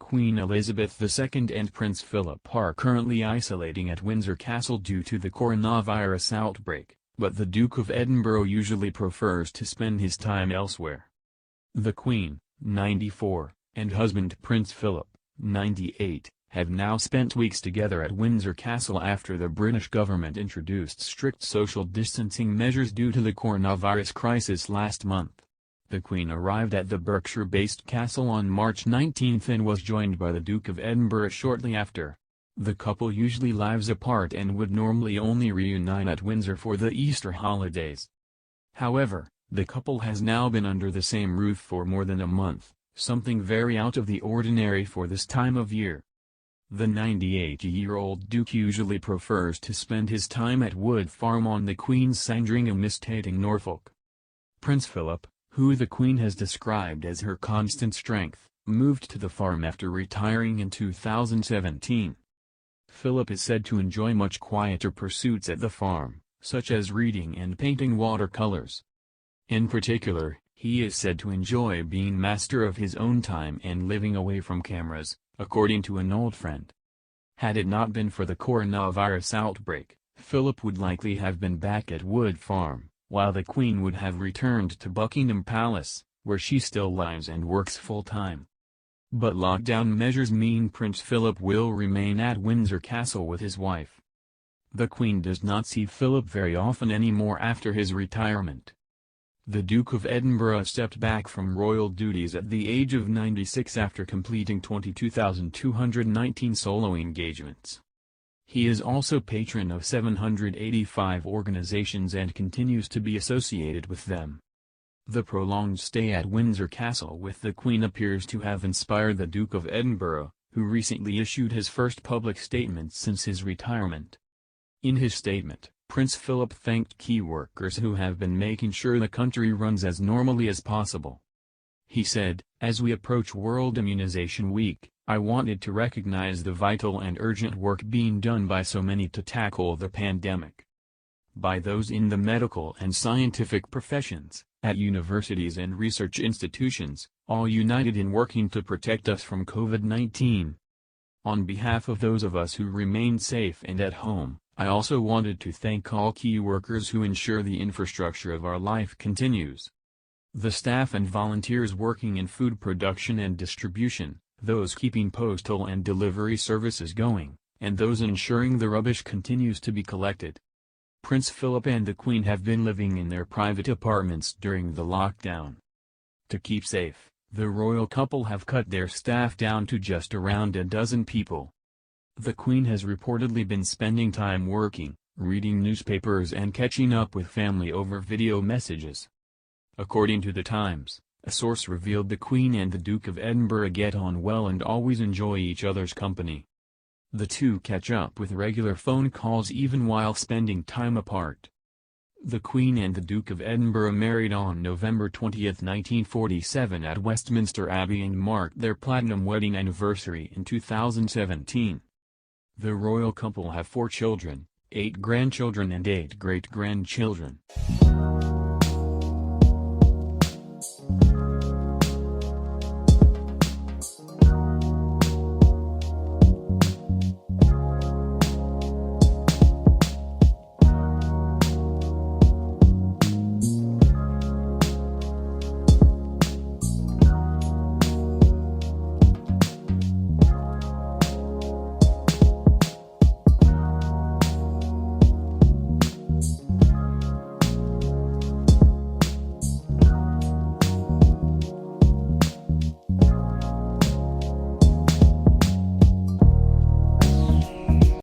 Queen Elizabeth II and Prince Philip are currently isolating at Windsor Castle due to the coronavirus outbreak, but the Duke of Edinburgh usually prefers to spend his time elsewhere. The Queen, 94, and husband Prince Philip, 98, have now spent weeks together at Windsor Castle after the British government introduced strict social distancing measures due to the coronavirus crisis last month. The Queen arrived at the Berkshire-based castle on March 19 and was joined by the Duke of Edinburgh shortly after. The couple usually lives apart and would normally only reunite at Windsor for the Easter holidays. However, the couple has now been under the same roof for more than a month, something very out of the ordinary for this time of year. The 98-year-old Duke usually prefers to spend his time at Wood Farm on the Queen's Sandringham estate in Norfolk. Prince Philip, who the Queen has described as her constant strength, moved to the farm after retiring in 2017. Philip is said to enjoy much quieter pursuits at the farm, such as reading and painting watercolors. In particular, he is said to enjoy being master of his own time and living away from cameras, according to an old friend. Had it not been for the coronavirus outbreak, Philip would likely have been back at Wood Farm, while the Queen would have returned to Buckingham Palace, where she still lives and works full-time. But lockdown measures mean Prince Philip will remain at Windsor Castle with his wife. The Queen does not see Philip very often anymore after his retirement. The Duke of Edinburgh stepped back from royal duties at the age of 96 after completing 22,219 solo engagements. He is also patron of 785 organizations and continues to be associated with them. The prolonged stay at Windsor Castle with the Queen appears to have inspired the Duke of Edinburgh, who recently issued his first public statement since his retirement. In his statement, Prince Philip thanked key workers who have been making sure the country runs as normally as possible. He said, "As we approach World Immunization Week, I wanted to recognize the vital and urgent work being done by so many to tackle the pandemic. By those in the medical and scientific professions, at universities and research institutions, all united in working to protect us from COVID-19. On behalf of those of us who remain safe and at home, I also wanted to thank all key workers who ensure the infrastructure of our life continues. The staff and volunteers working in food production and distribution, those keeping postal and delivery services going, and those ensuring the rubbish continues to be collected." Prince Philip and the Queen have been living in their private apartments during the lockdown. To keep safe, the royal couple have cut their staff down to just around a dozen people. The Queen has reportedly been spending time working, reading newspapers and catching up with family over video messages. According to The Times, a source revealed the Queen and the Duke of Edinburgh get on well and always enjoy each other's company. The two catch up with regular phone calls even while spending time apart. The Queen and the Duke of Edinburgh married on November 20, 1947 at Westminster Abbey and marked their platinum wedding anniversary in 2017. The royal couple have 4 children, 8 grandchildren and 8 great-grandchildren.